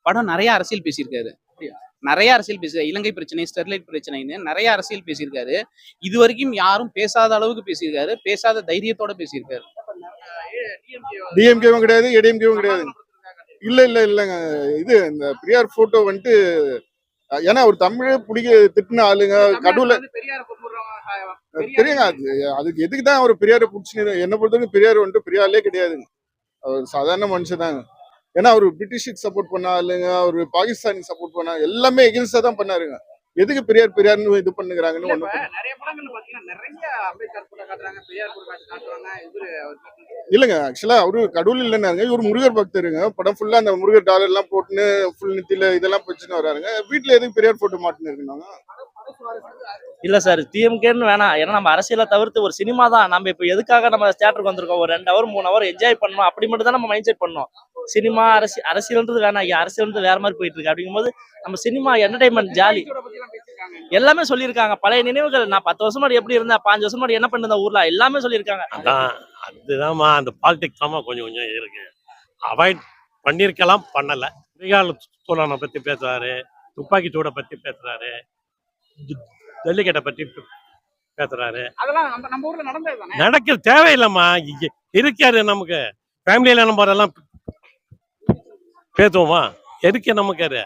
படம் நிறைய அரசியல் பேசியிருக்காரு. நிறைய அரசியல் பேசியிருக்காரு. இலங்கை பிரச்சனை, ஸ்டெர்லைட் பிரச்சனைன்னு நிறைய அரசியல் பேசியிருக்காரு. இது வரைக்கும் யாரும் பேசாத அளவுக்கு பேசியிருக்காரு. பேசாத தைரியத்தோட பேசியிருக்காரு. டிஎம்கேவும் கிடையாது, ஏடிஎம்கேவும் கிடையாது. இல்லைங்க. இது இந்த பெரியார் போட்டோ வந்துட்டு ஏன்னா ஒரு தமிழ் பிடிக்க திட்டின ஆளுங்க கடவுள தெரியுங்க. அதுக்கு எதுக்கு தான் ஒரு பெரியாரை பிடிச்சினு என்ன பொறுத்தவரைக்கும் பெரியார் வந்துட்டு பெரியாரே கிடையாதுங்க. அவர் சாதாரண மனுஷன் தாங்க. ஏன்னா அவர் பிரிட்டிஷுக்கு சப்போர்ட் பண்ண ஆளுங்க, அவர் பாகிஸ்தானுக்கு சப்போர்ட் பண்ண எல்லாமே எகென்ஸ்டா தான் பண்ணாருங்க. எதுக்கு பெரியார்னு இது பண்ணுறாங்கன்னு ஒண்ணு நிறைய படங்கள் பாத்தீங்கன்னா நிறைய அம்பேத்கர் கூட காட்டுறாங்க, பெரியார் கூட காட்டுறாங்க. இவரு இல்லைங்க. ஆக்சுவலா அவரு கடவுள் இல்லைன்னாருங்க, இவர் முருகர் பக்தருங்க. படம் ஃபுல்லா அந்த முருகர் டாலர் எல்லாம் போட்டுன்னு ஃபுல் நெத்தியில இதெல்லாம் வச்சுன்னு வராருங்க. வீட்டுல எதுக்கு பெரியார் போட்டோ மாட்டுன்னு இருக்குனாங்க? இல்ல சார், டிஎம்கேன்னு வேணாம். ஏன்னா நம்ம அரசியலை தவிர்த்து ஒரு சினிமா தான். நம்ம இப்போ எதுக்காக நம்ம தியேட்டருக்கு வந்திருக்கோம்? ஒரு 2 ஹவர் 3 ஹவர் என்ஜாய் பண்ணணும், அப்படி மட்டும் தான் நம்ம மைண்ட் செட் பண்ணோம். சினிமா அரசியல்ன்றது வேணாம். அரசியல்ன்றது வேற மாதிரி போயிட்டு இருக்கு. அப்படிங்கும்போது நம்ம சினிமா என்டர்டைன்மெண்ட் ஜாலி எல்லாமே சொல்லியிருக்காங்க. பழைய நினைவுகள், நான் 10 வருஷம் முன்னாடி எப்படி இருந்தேன், 5 வருஷம் முன்னாடி என்ன பண்ணிருந்தேன் ஊர்ல, எல்லாமே சொல்லியிருக்காங்க. அதுதான்மா அந்த பாலிடிக்ஸ் தான் கொஞ்சம் கொஞ்சம் இருக்கு. அவாய்ட் பண்ணியிருக்கலாம், பண்ணல. ரிகால் சோழனை பத்தி பேசுறாரு, துப்பாக்கி சூடை பத்தி பேசுறாரு, ஜல்லிக்கட்டை பத்தி பேசுறாரு. நடக்க தேவையில்லைம்மா. இருக்காரு நமக்கு ஃபேமிலியில நம்ம அதெல்லாம் பேசுவோமா? எதுக்கு நமக்கு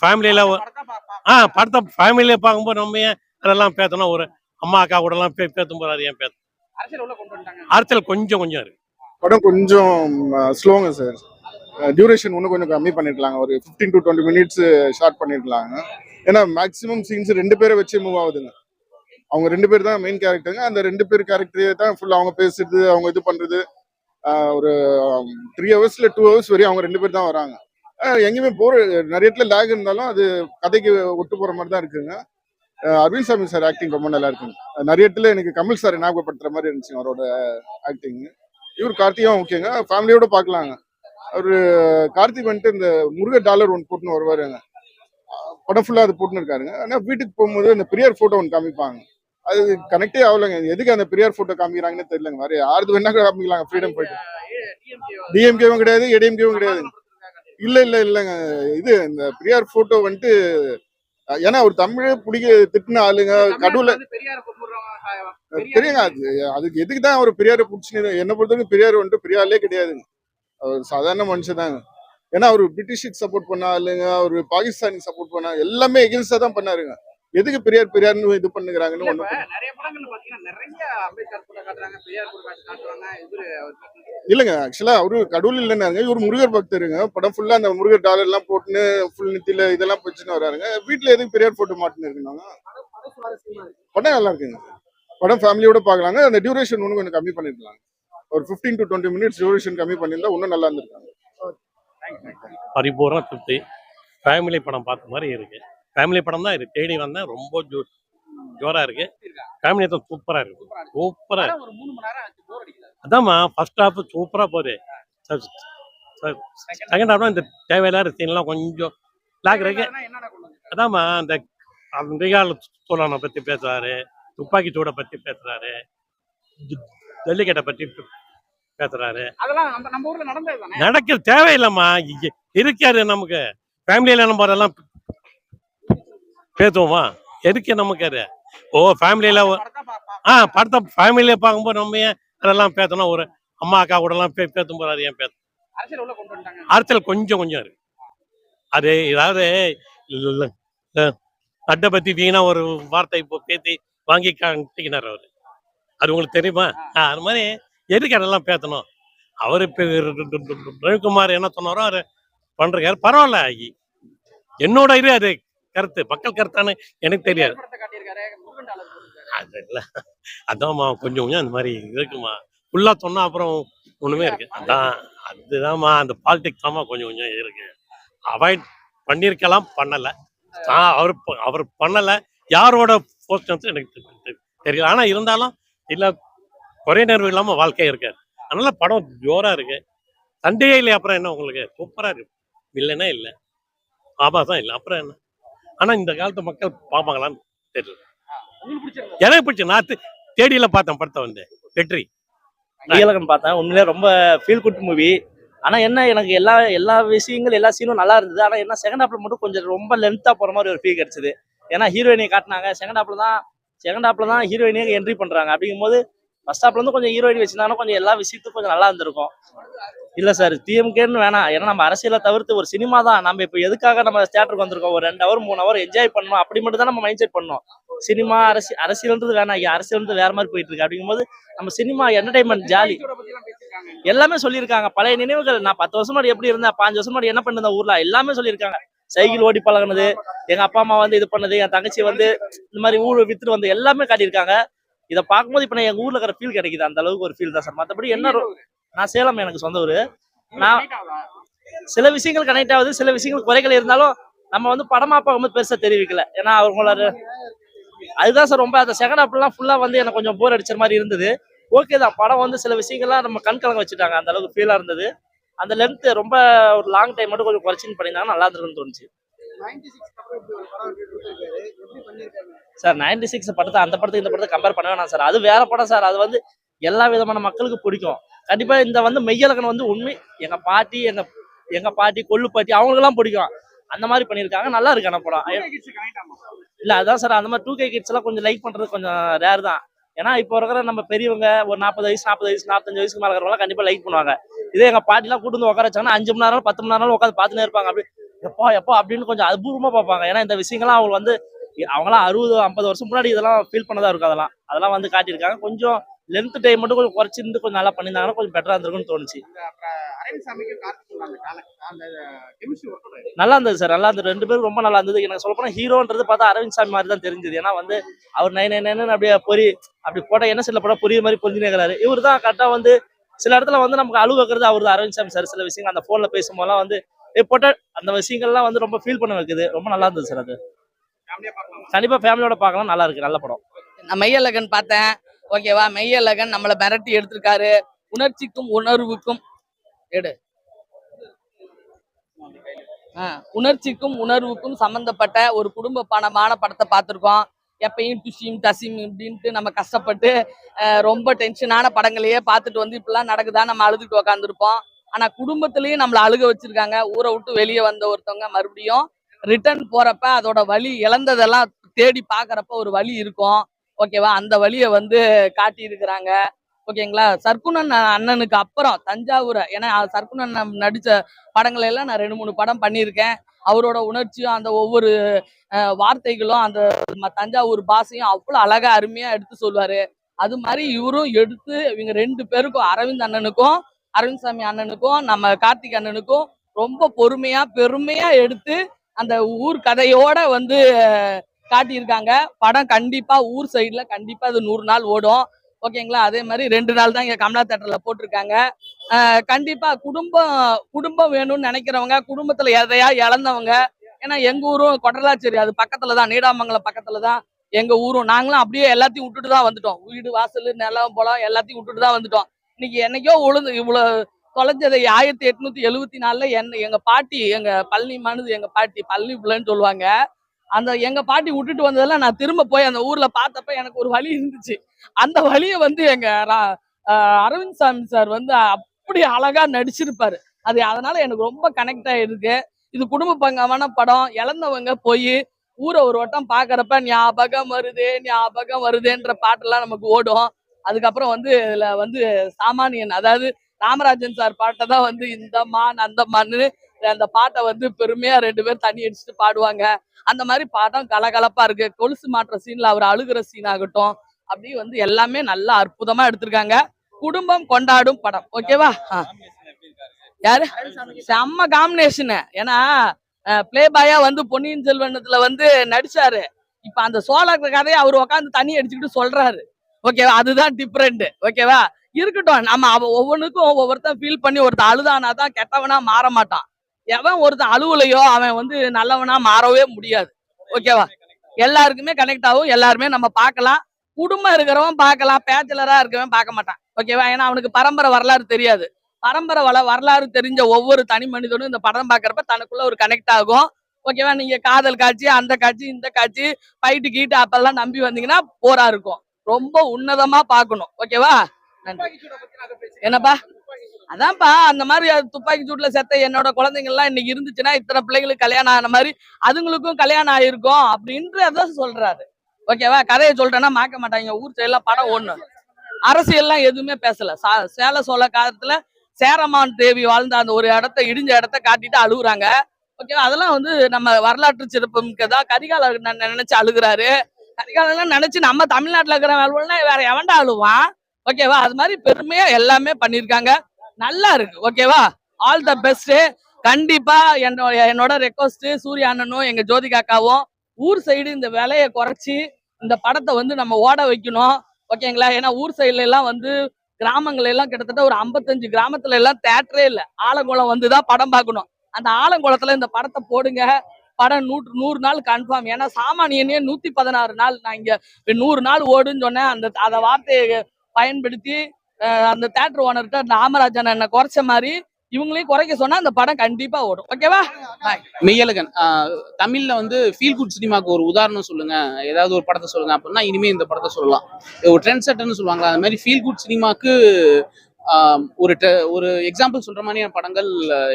ஃபேமிலியில படத்தை ஃபேமிலியில பார்க்கும்போது நம்ம ஏன் அதெல்லாம் பேசணும்? ஒரு அம்மா அக்கா கூட எல்லாம் பேசும் போறாரு, ஏன் பேச? அரசியல் கொஞ்சம் கொஞ்சம் இருக்கு. படம் கொஞ்சம் ஸ்லோங்க சார். டியூரேஷன் இன்னும் கொஞ்சம் கம்மி பண்ணிருக்கலாங்க. ஒரு 15 to 20 மினிட்ஸ் ஷார்ட் பண்ணிருக்கலாங்க. ஏன்னா மேக்ஸிமம் சீன்ஸ் 2 பேரை வச்சு மூவ் ஆகுதுங்க. அவங்க 2 பேர் தான் மெயின் கேரக்டருங்க. அந்த 2 பேர் கேரக்டரே தான் ஃபுல் அவங்க பேசுறது, அவங்க இது பண்றது. ஒரு 3 ஹவர்ஸ்ல 2 ஹவர்ஸ் வரையும் அவங்க 2 பேர் தான் வராங்க. எங்கேயுமே போற நிறைய இடத்துல லேக் இருந்தாலும் அது கதைக்கு ஒட்டு போற மாதிரி தான் இருக்குங்க. அரவிந்த் சாமி சார் ஆக்டிங் ரொம்ப நல்லா இருக்குங்க. நிறைய இடத்துல எனக்கு கமல் சார் ஞாபகப்படுத்துற மாதிரி இருந்துச்சுங்க அவரோட ஆக்டிங். இவர் கார்த்தியும் ஓகேங்க, ஃபேமிலியோட பார்க்கலாங்க. அவரு கார்த்திக் வந்துட்டு இந்த முருகர் டாலர் ஒன்று போட்டுன்னு வருவாருங்க. படம் ஃபுல்லா அது போட்டுன்னு இருக்காருங்க. ஆனா வீட்டுக்கு போகும்போது அந்த பெரியார் போட்டோ ஒன்று காமிப்பாங்க. அது கனெக்டே ஆகலைங்க. எதுக்கு அந்த பெரியார் போட்டோ காமிக்கிறாங்கன்னு தெரியலங்க. வேற யாரு வேணா காமிக்கலாங்க, ஃப்ரீடம் போயிட்டு. டிஎம்கேவும் கிடையாது, ஏடிஎம்கேவும் கிடையாது. இல்லைங்க. இது இந்த பெரியார் போட்டோ வந்துட்டு ஏன்னா ஒரு தமிழ் பிடிக்க திட்டின ஆளுங்க கடவுள தெரியுங்க. அதுக்கு எதுக்கு தான் ஒரு பெரியாரை பிடிச்சினு என்ன பொறுத்தவரைக்கும் பெரியார் வந்துட்டு பெரியாரே கிடையாதுங்க. அவர் சாதாரண மனுஷன் தாங்க. ஏன்னா அவர் பிரிட்டிஷுக்கு சப்போர்ட் பண்ண ஆளுங்க, அவர் பாகிஸ்தானுக்கு சப்போர்ட் பண்ண எல்லாமே எகென்ஸ்டா தான் பண்ணாருங்க. எதுக்கு பெரியார்னு இது பண்ணுறாங்கன்னு ஒண்ணு நிறைய படங்கள் பாத்தீங்கன்னா நிறைய அம்பேத்கர் கூட காட்டுறாங்க, பெரியார் கூட காட்டுறாங்க. இவரு இல்லைங்க. ஆக்சுவலா அவரு கடவுள் இல்லைன்னாருங்க, இவர் முருகர் பக்தருங்க. படம் ஃபுல்லா அந்த முருகர் டாலர் எல்லாம் போட்டுன்னு ஃபுல் நெத்தியில இதெல்லாம் வச்சுன்னு வராருங்க. வீட்டுல எதுக்கு பெரியார் போட்டோ மாட்டுன்னு இருக்குனாங்க? படம் நல்லா இருக்குங்க. படம் ஃபேமிலியோட பார்க்கலாங்க. அந்த டியூரேஷன் இன்னும் கொஞ்சம் கம்மி பண்ணிருக்கலாம். ஒரு 15 to 20 மினிட்ஸ் டியூரேஷன் கம்மி பண்ணியிருந்தா இன்னும் நல்லா இருந்திருக்காங்க. பரிபூர்ண திருப்தி. ஃபேமிலி படம் பார்த்த மாதிரி இருக்கு. ஃபேமிலி படம் தான் இருக்கு. தேடி வந்தேன், ரொம்ப ஜோரா இருக்கு. ஃபேமிலி தான் சூப்பரா இருக்கு. சூப்பரா அதாம்மா ஃபர்ஸ்ட் ஹாஃப் சூப்பரா போகுது. செகண்ட் ஹாஃப் இந்த தேவையில்லாத சீன்லாம் கொஞ்சம் லாக் இருக்கு. அதாம்மா அந்த ரிகால் சோழனை பத்தி பேசுறாரு, துப்பாக்கி சூடை பத்தி பேசுறாரு, ஜல்லிக்கட்டை பத்தி பேசுறாரு. நடக்க தேவையில்லைம்மா. இருக்காரு நமக்கு ஃபேமிலியில நம்ம அதெல்லாம் பேசுவோமா? எதுக்கு நமக்கு ஃபேமிலியில படத்தை ஃபேமிலியில பார்க்கும்போது நம்ம ஏன் அதெல்லாம் பேசணும்? ஒரு அம்மா அக்கா கூட எல்லாம் பேசும் போறாரு, ஏன் பேச? அரசியல் கொஞ்சம் கொஞ்சம் இருக்கு. அது ஏதாவது அட்டை பத்தி வீணா ஒரு வார்த்தை இப்போ பேசி வாங்கி காட்டிக்கினார் அவரு. அது உங்களுக்கு தெரியுமா? அது மாதிரி எதுக்கு அதெல்லாம் பேசணும்? அவரு ரவிக்குமார் என்ன சொன்னாரோ அது பண்றாரு, பரவாயில்ல. என்னோட இது அது கருத்து, மக்கள் கருத்தானு எனக்கு தெரியாது. அது இல்லை, அதான்மா கொஞ்சம் கொஞ்சம் அந்த மாதிரி இருக்குமா. ஃபுல்லா சொன்னா அப்புறம் ஒண்ணுமே இருக்கு. அதுதான்மா அந்த பாலிடிக்ஸ் தான்மா கொஞ்சம் கொஞ்சம் இருக்கு. அவாய்ட் பண்ணியிருக்கலாம், பண்ணல. அவர் பண்ணல. யாரோட போஸ்டன்ஸ் எனக்கு தெரியல. ஆனா இருந்தாலும் இல்ல, குறை நேர்வு இல்லாம வாழ்க்கை இருக்காது. அதனால படம் ஜோரா இருக்கு. சண்டையே இல்லை. அப்புறம் என்ன உங்களுக்கு? சூப்பரா இருக்கு. இல்லைன்னா இல்லை, ஆபாசம் இல்லை, அப்புறம் என்ன? ஆனா இந்த காலத்து மக்கள் பார்ப்பாங்களான்னு தெரியல. எனக்கு பிடிச்ச நான் தேடியில பார்த்தேன் படத்தை, வெற்றி ரியலகன் பார்த்தேன். உண்மையிலே ரொம்ப ஃபீல் குட் மூவி. ஆனா என்ன எனக்கு எல்லா எல்லா விஷயங்கள் எல்லா சீனும் நல்லா இருந்தது. ஆனா என்ன செகண்ட் ஹாப்ல மட்டும் கொஞ்சம் ரொம்ப லென்த்தா போற மாதிரி ஒரு ஃபீல் கிடைச்சது. ஏன்னா ஹீரோயினை காட்டினாங்க, செகண்ட் ஹாப்ல தான் ஹீரோயினே என்ட்ரி பண்றாங்க. அப்படிங்கும்போது ஃபர்ஸ்ட் ஹாப்ல இருந்து கொஞ்சம் ஹீரோயின் வச்சிருந்தாங்கன்னா கொஞ்சம் எல்லா விஷயத்துக்கும் கொஞ்சம் நல்லா இருந்திருக்கும். இல்ல சார் டிஎம்கேன்னு வேணாம். ஏன்னா நம்ம அரசியலை தவிர்த்து ஒரு சினிமா தான். நம்ம இப்போ எதுக்காக நம்ம தியேட்டருக்கு வந்திருக்கோம், ஒரு 2 ஹவர் 3 ஹவர் என்ஜாய் பண்ணணும் அப்படி மட்டும் தான் நம்ம மைண்ட் செட் பண்ணோம். சினிமா அரசியல்ன்றது வேணாம், அரசியல்ன்றது வேற மாதிரி போயிட்டு இருக்கு. அப்படிங்கும்போது நம்ம சினிமா என்டர்டைன்மெண்ட் ஜாலி நகைச்சுவை பத்திலாம் பேசியிருக்காங்க. எல்லாமே சொல்லியிருக்காங்க. பழைய நினைவுகள், நான் 10 வருஷம் முன்னாடி எப்படி இருந்தேன், 5 வருஷம் முன்னாடி என்ன பண்ணிருந்தேன் ஊர்ல, எல்லாமே சொல்லியிருக்காங்க. சைக்கிள் ஓடி பழகுனது, எங்க அப்பா அம்மா வந்து இது பண்ணது, என் தங்கச்சி வந்து இந்த மாதிரி ஊர் வித்துட்டு வந்து எல்லாமே காட்டியிருக்காங்க. இதை பார்க்கும்போது இப்போ எங்க ஊர்ல இருக்கிற ஃபீல் கிடைக்குது. அந்த அளவுக்கு ஒரு ஃபீல் தான் சார். மற்றபடி என்ன நான் சேலம், எனக்கு சொந்த ஊரு. நான் connect ஆகுதா? சில விஷயங்கள் கனெக்ட் ஆகுது, சில விஷயங்கள் குறைகள் இருந்தாலும் நம்ம வந்து படமா பார்க்கும்போது பெருசா தெரிவிக்கல. ஏன்னா அவங்களோட அதுதான் சார் ரொம்ப அந்த செகண்ட் ஹாப்லாம் ஃபுல்லா வந்து எனக்கு கொஞ்சம் போர் அடிச்ச மாதிரி இருந்தது. ஓகே தான், படம் வந்து சில விஷயங்கள்லாம் நம்ம கண் கலங்க வச்சுட்டாங்க. அந்த அளவுக்கு ஃபீலா இருந்தது. அந்த லென்த் ரொம்ப ஒரு லாங் டைம் மட்டும் கொஞ்சம் குறைச்சின்னு பண்ணியிருந்தாங்கன்னா நல்லா இருந்திருக்குன்னு தோணுச்சு. 96 அப்புறம் இப்படி ஒரு படம் எடுத்திருக்காரு. எப்படி பண்ணியிருக்காரு? சார் 96 படத்தை அந்த படத்துக்கு இந்த படத்தை கம்பேர் பண்ண வேணாம் சார். அது வேற படம் சார். அது வந்து எல்லா விதமான மக்களுக்கு பிடிக்கும். கண்டிப்பா இந்த வந்து மெய்யழகன் வந்து உண்மை எங்க பாட்டி எங்க பாட்டி கொள்ளு பாட்டி அவங்களுக்குலாம் பிடிக்கும். அந்த மாதிரி பண்ணியிருக்காங்க. நல்லா இருக்கு அந்த படம். கனெக்ட் ஆமா. இல்ல அதான் சார், அந்த மாதிரி 2K கிட்ஸ் எல்லாம் கொஞ்சம் லைக் பண்றது கொஞ்சம் ரேர் தான். ஏன்னா இப்போ இருக்கிற நம்ம பெரியவங்க ஒரு 40 வயசு 40 வயசு 45 வயசுக்கு மேல இருக்கிறவங்க கண்டிப்பா லைக் பண்ணுவாங்க. இதே எங்க பாட்டிலாம் கூட்டு வந்து உட்கார வச்சாங்கன்னா 5 மணி நேரம் 10 மணி நேரம் உட்காந்து பார்த்துனே இருப்பாங்க. அப்படி எப்போ எப்போ அப்படின்னு கொஞ்சம் அபூர்வமா பார்ப்பாங்க. ஏன்னா இந்த விஷயங்கள்லாம் அவங்க வந்து அவங்களாம் 60 50 வருஷம் முன்னாடி இதெல்லாம் ஃபீல் பண்ணதா இருக்கும். அதெல்லாம் வந்து காட்டியிருக்காங்க. கொஞ்சம் லென்த் டைம் மட்டும் கொஞ்சம் குறைச்சிருந்து கொஞ்சம் நல்லா பண்ணியிருந்தாங்கன்னா கொஞ்சம் பெட்டரா இருந்திருக்கும்னு தோணுச்சு. அரவிந்த் சாமிக்கு கார்த்திக் அந்த கெமிஸ்ட்ரி ஒர்க் நல்லா இருந்தது சார், நல்லா இருந்தது. 2 பேரும் ரொம்ப நல்லா இருந்தது. எனக்கு சொல்ல போனா ஹீரோன்றது பார்த்தா அரவிந்த் சாமி மாதிரி தான் தெரிஞ்சது. ஏன்னா வந்து அவர் நைன்னு அப்படியே அப்படி போட்டா என்ன சில போட புரிய மாதிரி புரிஞ்சுக்கிறாரு. இவர் தான் கரெக்டா வந்து சில இடத்துல வந்து நமக்கு அழுவ வைக்கிறது அவர் தான், அரவிந்த் சாமி சார். சில விஷயங்கள் அந்த போன்ல பேசும்போதெல்லாம் வந்து போட்ட அந்த விஷயங்கள்லாம் வந்து ரொம்ப ஃபீல் பண்ண வைக்குது. ரொம்ப நல்லா இருந்தது சார். அது ஃபேமிலியா பார்க்கலாம். கண்டிப்பா ஃபேமிலியோட பார்க்கலாம். நல்லா இருக்கு, நல்ல படம். நான் மெய்யழகன் பார்த்தேன். ஓகேவா, மெய்யழகன் நம்மளை மிரட்டி எடுத்திருக்காரு. உணர்ச்சிக்கும் உணர்வுக்கும் எடு உணர்ச்சிக்கும் உணர்வுக்கும் சம்பந்தப்பட்ட ஒரு குடும்ப பணமான படத்தை பார்த்துருக்கோம். எப்பயும் துஷிம் தசிம் இப்படின்ட்டு நம்ம கஷ்டப்பட்டு ரொம்ப டென்ஷனான படங்களையே பார்த்துட்டு வந்து இப்படிலாம் நடக்குதா நம்ம அழுதுட்டு உக்காந்துருப்போம். ஆனா குடும்பத்திலயும் நம்மளை அழுக வச்சிருக்காங்க. ஊரை விட்டு வெளியே வந்த ஒருத்தவங்க மறுபடியும் ரிட்டர்ன் போறப்ப அதோட வலி இழந்ததெல்லாம் தேடி பாக்குறப்ப ஒரு வலி இருக்கும். ஓகேவா, அந்த வலியை வந்து காட்டி இருக்கிறாங்க. ஓகேங்களா, சர்க்குணன் அண்ணனுக்கு அப்புறம் தஞ்சாவூரை, ஏன்னா சர்க்குணன் நடிச்ச படங்களை எல்லாம் நான் 2-3 படம் பண்ணியிருக்கேன். அவரோட உணர்ச்சியும் அந்த ஒவ்வொரு வார்த்தைகளும் அந்த தஞ்சாவூர் பாஷையும் அவ்வளோ அழகா அருமையா எடுத்து சொல்லுவாரு. அது மாதிரி இவரும் எடுத்து இவங்க 2 பேருக்கும், அரவிந்த் சாமி அண்ணனுக்கும் நம்ம கார்த்திக் அண்ணனுக்கும் ரொம்ப பொறுமையா பெருமையா எடுத்து அந்த ஊர் கதையோட வந்து காட்டியிருக்காங்க. படம் கண்டிப்பா ஊர் சைட்ல கண்டிப்பா அது 100 நாள் ஓடும். ஓகேங்களா, அதே மாதிரி 2 நாள் தான் இங்க கமலா தேட்டர்ல போட்டிருக்காங்க. கண்டிப்பா குடும்பம் வேணும்னு நினைக்கிறவங்க, குடும்பத்துல எதையா இழந்தவங்க, ஏன்னா எங்க ஊரும் கொடலாச்சேரி அது பக்கத்துலதான், நீடாமங்கலம் பக்கத்துலதான் எங்க ஊரும். நாங்களும் அப்படியே எல்லாத்தையும் விட்டுட்டு தான் வந்துட்டோம். வீடு வாசல் நிலம் போலம் எல்லாத்தையும் விட்டுட்டு தான் வந்துட்டோம். இன்னைக்கு என்னைக்கோ உழுது இவ்வளவு தொலைஞ்சதை 1874 எங்க பாட்டி, எங்க பழனிமானது எங்க பாட்டி, பழனி பிள்ளைன்னு சொல்லுவாங்க. அந்த எங்க பாட்டி விட்டுட்டு வந்ததெல்லாம் நான் திரும்ப போய் அந்த ஊர்ல பார்த்தப்ப எனக்கு ஒரு வலி இருந்துச்சு. அந்த வலியை வந்து எங்க அரவிந்த் சாமி சார் வந்து அப்படி அழகா நடிச்சிருப்பாரு. அதனால எனக்கு ரொம்ப கனெக்ட் ஆயிருக்கு. இது குடும்ப பங்கமான படம். இழந்தவங்க போய் ஊரை ஒரு வட்டம் பாக்குறப்ப ஞாபகம் வருதேன்ற பாட்டெல்லாம் நமக்கு ஓடும். அதுக்கப்புறம் வந்து இதுல வந்து சாமானியன், அதாவது ராமராஜன் சார் பாட்டை தான் வந்து இந்த மான் அந்த மான்னு அந்த பாட்டை வந்து பெருமையா 2 பேர் தண்ணி அடிச்சுட்டு பாடுவாங்க. அந்த மாதிரி படம் கலகலப்பா இருக்கு. கொலுசு மாற்ற சீன்ல அவர் அழுகிற சீன் ஆகட்டும், அப்படி வந்து எல்லாமே நல்லா அற்புதமா எடுத்திருக்காங்க. குடும்பம் கொண்டாடும் படம். ஓகேவா, யாரு செம்ம காம்பினேஷன். ஏன்னா பிளே பாயா வந்து பொன்னியின் செல்வனத்துல வந்து நடிச்சாரு. இப்ப அந்த சோழர் கதையை அவர் உட்காந்து தண்ணி அடிச்சுக்கிட்டு சொல்றாரு. ஓகேவா, அதுதான் டிஃப்ரெண்ட். ஓகேவா, இருக்கட்டும். நம்ம ஒவ்வொன்றுக்கும் ஒவ்வொருத்தன் ஃபீல் பண்ணி ஒருத்தன் அழுதானா தான் கெட்டவனா மாற மாட்டான். எவன் ஒருத்தன் அழுவலையோ அவன் வந்து நல்லவனா மாறவே முடியாது. ஓகேவா, எல்லாருக்குமே கனெக்ட் ஆகும். எல்லாருமே நம்ம பார்க்கலாம். குடும்பம் இருக்கிறவன் பார்க்கலாம், பேச்சலரா இருக்கவன் பார்க்க மாட்டான். ஓகேவா, ஏன்னா அவனுக்கு பரம்பரை வரலாறு தெரியாது. பரம்பரை வரலாறு தெரிஞ்ச ஒவ்வொரு தனி மனிதனும் இந்த படம் பார்க்கறப்ப தனக்குள்ள ஒரு கனெக்ட் ஆகும். ஓகேவா, நீங்க காதல் காட்சி, அந்த காட்சி, இந்த காட்சி, ஃபைட்டு கீட்டு அப்பெல்லாம் நம்பி வந்தீங்கன்னா போரா இருக்கும். ரொம்ப உன்னதமா பார்க்கணும். ஓகேவா, நன்றி. என்னப்பா, அதான்ப்பா அந்த மாதிரி துப்பாக்கி சூட்ல செத்த என்னோட குழந்தைங்க எல்லாம் இன்னைக்கு இருந்துச்சுன்னா இத்தனை பிள்ளைங்களுக்கு கல்யாணம் ஆன மாதிரி அதுங்களுக்கும் கல்யாணம் ஆயிருக்கும் அப்படின்றத சொல்றாரு. ஓகேவா? கதையை சொல்றேன்னா மாக்க மாட்டாங்க. ஊர் சைடுலாம் படம் ஒண்ணு அரசியல்லாம் எதுவுமே பேசல. சேல சோழ காலத்துல சேரமான் தேவி வாழ்ந்த அந்த ஒரு இடத்த இடிஞ்ச இடத்த காட்டிட்டு அழுகுறாங்க. ஓகேவா? அதெல்லாம் வந்து நம்ம வரலாற்று சிறப்பு மிக்கதா. கரிகால நினைச்சு அழுகுறாரு. கரிகாலெல்லாம் நினைச்சு நம்ம தமிழ்நாட்டுல இருக்கிற வேற எவன்டா அழுவான்? ஓகேவா? அது மாதிரி பெருமையா எல்லாமே பண்ணிருக்காங்க. நல்லா இருக்கு. ஓகேவா? All the best. கண்டிப்பா என்னோட ரெக்வஸ்ட் சூர்யா அண்ணனும் எங்க ஜோதிகா அக்காவும் ஊர் சைடு இந்த விலையை குறைச்சி இந்த படத்தை வந்து நம்ம ஓட வைக்கணும். ஓகேங்களா? ஏன்னா ஊர் சைடுல எல்லாம் வந்து கிராமங்கள்ல எல்லாம் கிட்டத்தட்ட ஒரு 55 கிராமத்துல எல்லாம் தேட்டரே இல்ல. ஆலங்குளம் வந்துதான் படம் பார்க்கணும். அந்த ஆலங்குளத்துல இந்த படத்தை போடுங்க. படம் 100 நாள் கன்ஃபார்ம். ஏன்னா சாமானியனே 116 நாள். நான் இங்க 100 நாள் ஓடுன்னு சொன்னேன். அந்த வார்த்தையை பயன்படுத்தி அந்த தேட்டர் ஓனர்கிட்ட ராமராஜன் என்ன குறைச்ச மாதிரி இவங்களையும் குறைக்க சொன்னா அந்த படம் கண்டிப்பா ஓடும். ஓகேவா? மெய்யழகன் தமிழ்ல வந்து ஃபீல் குட் சினிமாக்கு ஒரு உதாரணம் சொல்லுங்க, ஏதாவது ஒரு படத்தை சொல்லுங்க அப்படின்னா இனிமே இந்த படத்தை சொல்லலாம். ஒரு ட்ரெண்ட் செட்டர்னு சொல்லுவாங்களா, அந்த மாதிரி ஃபீல் குட் சினிமாக்கு ஒரு எக்ஸாம்பிள் சொல்ற மாதிரியான படங்கள்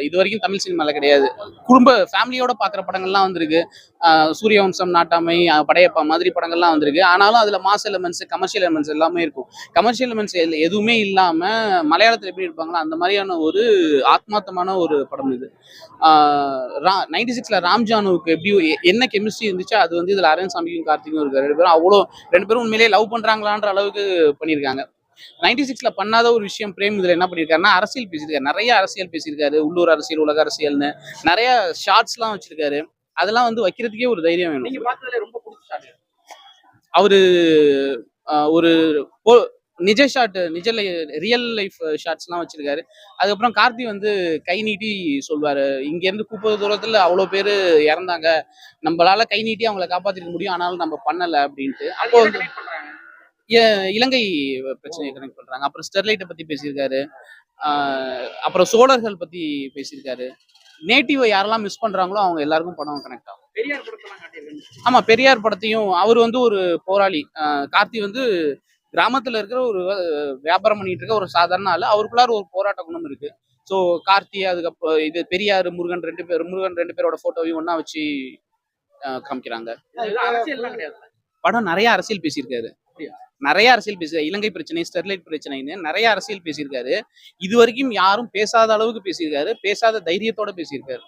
இது வரைக்கும் தமிழ் சினிமால கிடையாது. குடும்ப ஃபேமிலியோட பாக்குற படங்கள்லாம் வந்திருக்கு. சூரியவம்சம், நாட்டாமை, படையப்பா மாதிரி படங்கள்லாம் வந்திருக்கு. ஆனாலும் அதுல மாஸ் எலமெண்ட்ஸ், கமர்ஷியல் எலமெண்ட்ஸ் எல்லாமே இருக்கும். கமர்ஷியல் எலமெண்ட்ஸ் எதுவுமே இல்லாம மலையாளத்துல எப்படி இருப்பாங்களோ அந்த மாதிரியான ஒரு ஆத்மார்த்தமான ஒரு படம் இது. 96ல ராம்ஜானுவுக்கு எப்படி என்ன கெமிஸ்ட்ரி இருந்துச்சோ அது வந்து இதுல அரவிந்த் கார்த்திக்கும் இருக்காரு. ரெண்டு பேரும் உண்மையிலேயே லவ் பண்றாங்களான்ற அளவுக்கு பண்ணியிருக்காங்க. 96ல பண்ணாத ஒரு விஷயம் பிரேம் இதுல என்ன பண்ணிருக்காருன்னா அரசியல் பேசியிருக்காரு. நிறைய அரசியல் பேசியிருக்காரு. உள்ளூர் அரசியல், உலக அரசியல்னு நிறைய ஷார்ட்ஸ் எல்லாம் வச்சிருக்காரு. அதெல்லாம் வந்து வைக்கிறதுக்கே ஒரு தைரியம் வேணும். நீங்க பார்த்ததுல ரொம்ப பிடிச்ச ஷாட்? அவரு ஒரு நிஜ ஷாட், ரியல் லைஃப் ஷார்ட்ஸ் எல்லாம் வச்சிருக்காரு. அதுக்கப்புறம் கார்த்தி வந்து கை நீட்டி சொல்வாரு, இங்க இருந்து 30 தூரத்துல அவ்வளவு பேரு இறந்தாங்க, நம்மளால கை நீட்டி அவங்களை காப்பாத்திருக்க முடியும், ஆனாலும் நம்ம பண்ணல அப்படின்ட்டு. அப்போ வந்து இலங்கை பிரச்சனையை கனெக்ட் பண்றாங்க. அப்புறம் ஸ்டெர்லைட்டை பத்தி பேசியிருக்காரு. அப்புறம் சோழர்கள் பத்தி பேசியிருக்காரு. நேட்டிவை யாரெல்லாம் மிஸ் பண்றாங்களோ அவங்க எல்லாருக்கும் படம் கனெக்ட் ஆகும். பெரியார் படத்தெல்லாம் காட்டியிருக்காங்க. ஆமா, பெரியார் படத்தையும் அவர் வந்து ஒரு போராளி. கார்த்தி வந்து கிராமத்துல இருக்கிற ஒரு வியாபாரம் பண்ணிட்டு இருக்க ஒரு சாதாரண ஆளு. அவருக்குள்ளார ஒரு போராட்ட குணம் இருக்கு. ஸோ கார்த்தி, அதுக்கப்புறம் இது பெரியார், முருகன் ரெண்டு பேரோட போட்டோவையும் ஒன்னா வச்சு காமிக்கிறாங்க. அரசியல்லாம் கிடையாது. படம் நிறைய அரசியல் பேசியிருக்காரு. நிறைய அரசியல் பேசியிருக்காரு. இலங்கை பிரச்சனை, ஸ்டெர்லைட் பிரச்சனைன்னு நிறைய அரசியல் பேசியிருக்காரு. இது வரைக்கும் யாரும் பேசாத அளவுக்கு பேசியிருக்காரு. பேசாத தைரியத்தோட பேசியிருக்காரு.